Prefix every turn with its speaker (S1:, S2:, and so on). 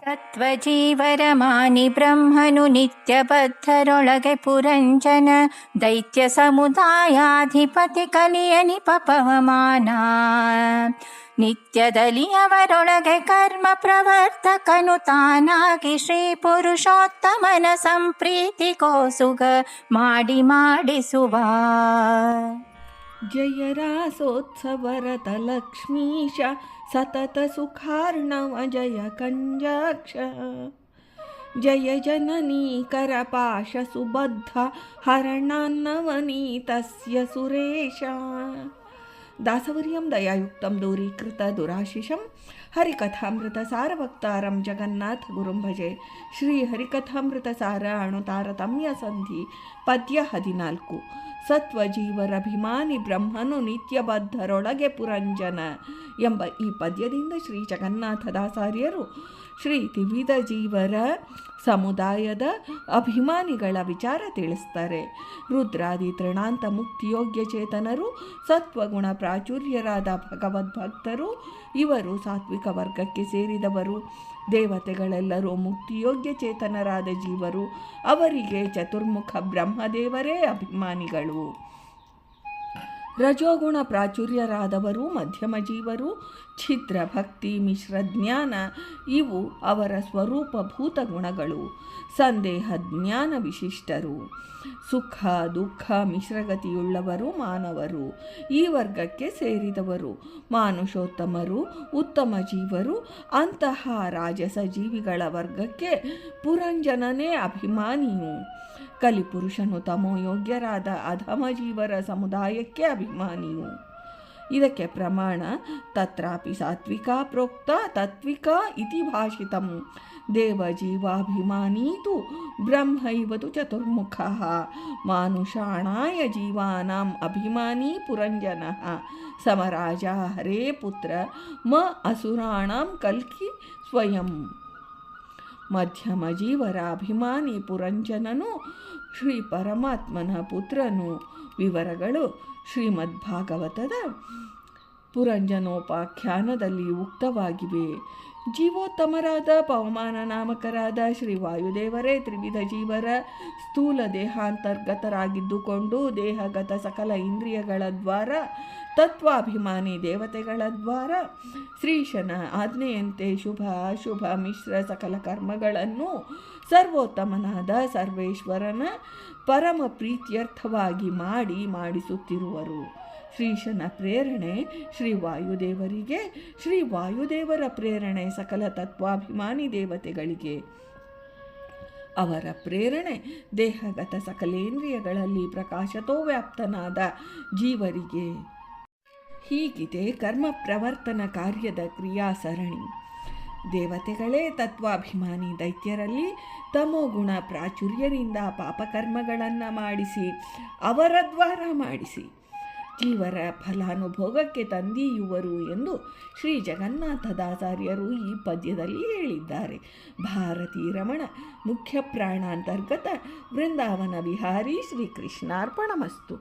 S1: ಸತ್ವಜೀವರಮಾನಿ ಬ್ರಹ್ಮನು ನಿತ್ಯಬದ್ಧರೊಳಗೆ ಪುರಂಜನ ದೈತ್ಯ ಸಮುದಾಯಾಧಿಪತಿ ಕಲಿಯನಿಪ ಪವಮಾನ ನಿತ್ಯದಲ್ಲಿ ಅವರೊಳಗೆ ಕರ್ಮ ಪ್ರವರ್ತಕನು ತಾನಾಗಿ ಶ್ರೀ ಪುರುಷೋತ್ತಮನ ಸಂಪ್ರೀತಿ ಕೋಸುಗ ಮಾಡಿಸುವ.
S2: ಜಯ ರಾಸೋತ್ಸವರತ ಲಕ್ಷ್ಮೀಶ ಸತತ ಸುಖಾರ್ಣವ ಜಯ ಕಂಜಾಕ್ಷ ಜಯ ಜನನೀ ಕರಪಾಶ ಸುಬದ್ಧ ಹರಣಾನ್ನವನೀತಸ್ಯ ಸುರೇಶ. ದಾಸವರ್ಯಂ ದಯಾಯುಕ್ತಂ ದೂರೀಕೃತ ದುರಾಶಿಷಂ ಹರಿಕಥಾಮೃತ ಸಾರಭಕ್ತಾರಂ ಜಗನ್ನಾಥ ಗುರುಂ ಭಜೆ. ಶ್ರೀ ಹರಿಕಥಾಮೃತ ಸಾರ ಅಣುತಾರತಮ್ಯ ಸಂಧಿ ಪದ್ಯ 14. ಸತ್ವಜೀವರಭಿಮಾನಿ ಬ್ರಹ್ಮನು ನಿತ್ಯಬದ್ಧರೊಳಗೆ ಪುರಂಜನ ಎಂಬ ಈ ಪದ್ಯದಿಂದ ಶ್ರೀ ಜಗನ್ನಾಥದಾಸಾರ್ಯರು ಶ್ರೀ ತ್ರಿವಿಧ ಜೀವರ ಸಮುದಾಯದ ಅಭಿಮಾನಿಗಳ ವಿಚಾರ ತಿಳಿಸ್ತಾರೆ. ರುದ್ರಾದಿ ತೃಣಾಂತ ಮುಕ್ತಿಯೋಗ್ಯ ಚೇತನರು, ಸತ್ವಗುಣ ಪ್ರಾಚುರ್ಯರಾದ ಭಗವದ್ಭಕ್ತರು, ಇವರು ಸಾತ್ವಿಕ ವರ್ಗಕ್ಕೆ ಸೇರಿದವರು. ದೇವತೆಗಳೆಲ್ಲರೂ ಮುಕ್ತಿಯೋಗ್ಯ ಚೇತನರಾದ ಜೀವರು, ಅವರಿಗೆ ಚತುರ್ಮುಖ ಬ್ರಹ್ಮದೇವರೇ ಅಭಿಮಾನಿಗಳು. ರಜೋಗುಣ ಪ್ರಾಚುರ್ಯರಾದವರು ಮಧ್ಯಮ ಜೀವರು, ಛಿದ್ರ ಭಕ್ತಿ ಮಿಶ್ರ ಜ್ಞಾನ ಇವು ಅವರ ಸ್ವರೂಪಭೂತ ಗುಣಗಳು. ಸಂದೇಹ ಜ್ಞಾನ ವಿಶಿಷ್ಟರು. ಸುಖ ದುಃಖ ಮಿಶ್ರಗತಿಯುಳ್ಳವರು ಮಾನವರು, ಈ ವರ್ಗಕ್ಕೆ ಸೇರಿದವರು. ಮಾನುಷೋತ್ತಮರು ಉತ್ತಮ ಜೀವರು. ಅಂತಹ ರಾಜಸ ಜೀವಿಗಳ ವರ್ಗಕ್ಕೆ ಪುರಂಜನನೇ ಅಭಿಮಾನಿಯು. ಕಲಿಪುರುಷನು ತಮೋಯೋಗ್ಯರಾದ ಅಧಮ ಜೀವರ ಸಮುದಾಯಕ್ಕೆ ಅಭಿಮಾನಿಯು. ಇದಕ್ಕೆ ಪ್ರಮಾಣ ತತ್ರಾಪಿ ಸಾತ್ವಿಕ ಪ್ರೋಕ್ತ ತತ್ವಿಕ ಇತಿ ಭಾಷಿತಂ. ದೇವಜೀವಾಭಿಮಾನೀತು ಬ್ರಹ್ಮೈವತು ಚತುರ್ಮುಖಃ ಮಾನುಷಾಣಾಯ ಜೀವಾನಾಂ ಅಭಿಮಾನಿ ಪುರಂಜನಃ ಸಮರಾಜ ಹರೇ ಪುತ್ರ ಮ ಅಸುರಾಣಾಂ ಕಲ್ಕಿ ಸ್ವಯಂ. ಮಧ್ಯಮ ಜೀವರ ಅಭಿಮಾನಿ ಪುರಂಜನನು ಶ್ರೀ ಪರಮಾತ್ಮನ ಪುತ್ರನು. ವಿವರಗಳು ಶ್ರೀಮದ್ಭಾಗವತದ ಪುರಂಜನೋಪಾಖ್ಯಾನದಲ್ಲಿ ಉಕ್ತವಾಗಿವೆ. ಜೀವೋತ್ತಮರಾದ ಪವಮಾನ ನಾಮಕರಾದ ಶ್ರೀ ವಾಯುದೇವರೇ ತ್ರಿವಿಧ ಜೀವರ ಸ್ಥೂಲ ದೇಹಾಂತರ್ಗತರಾಗಿದ್ದುಕೊಂಡು ದೇಹಗತ ಸಕಲ ಇಂದ್ರಿಯಗಳ ದ್ವಾರ ತತ್ವಾಭಿಮಾನಿ ದೇವತೆಗಳ ದ್ವಾರ ಶ್ರೀಶನ ಆಜ್ಞೆಯಂತೆ ಶುಭ ಅಶುಭ ಮಿಶ್ರ ಸಕಲ ಕರ್ಮಗಳನ್ನು ಸರ್ವೋತ್ತಮನಾದ ಸರ್ವೇಶ್ವರನ ಪರಮ ಪ್ರೀತ್ಯರ್ಥವಾಗಿ ಮಾಡಿಸುತ್ತಿರುವರು. ಶ್ರೀಶನ ಪ್ರೇರಣೆ ಶ್ರೀ ವಾಯುದೇವರಿಗೆ, ಶ್ರೀ ವಾಯುದೇವರ ಪ್ರೇರಣೆ ಸಕಲ ತತ್ವಾಭಿಮಾನಿ ದೇವತೆಗಳಿಗೆ, ಅವರ ಪ್ರೇರಣೆ ದೇಹಗತ ಸಕಲೇಂದ್ರಿಯಗಳಲ್ಲಿ ಪ್ರಕಾಶತೋ ವ್ಯಾಪ್ತನಾದ ಜೀವರಿಗೆ. ಹೀಗಿದೆ ಕರ್ಮ ಪ್ರವರ್ತನ ಕಾರ್ಯದ ಕ್ರಿಯಾ ಸರಣಿ. ದೇವತೆಗಳೇ ತತ್ವಾಭಿಮಾನಿ ದೈತ್ಯರಲ್ಲಿ ತಮೋಗುಣ ಪ್ರಾಚುರ್ಯರಿಂದ ಪಾಪಕರ್ಮಗಳನ್ನು ಮಾಡಿಸಿ ಅವರ ದ್ವಾರ ಮಾಡಿಸಿ ಜೀವರ ಫಲಾನುಭೋಗಕ್ಕೆ ತಂದೀಯುವರು ಎಂದು ಶ್ರೀ ಜಗನ್ನಾಥದಾಸಾರ್ಯರು ಈ ಪದ್ಯದಲ್ಲಿ ಹೇಳಿದ್ದಾರೆ. ಭಾರತೀ ರಮಣ ಮುಖ್ಯ ಪ್ರಾಣಾಂತರ್ಗತ ವೃಂದಾವನ ವಿಹಾರಿ ಶ್ರೀಕೃಷ್ಣಾರ್ಪಣಮಸ್ತು.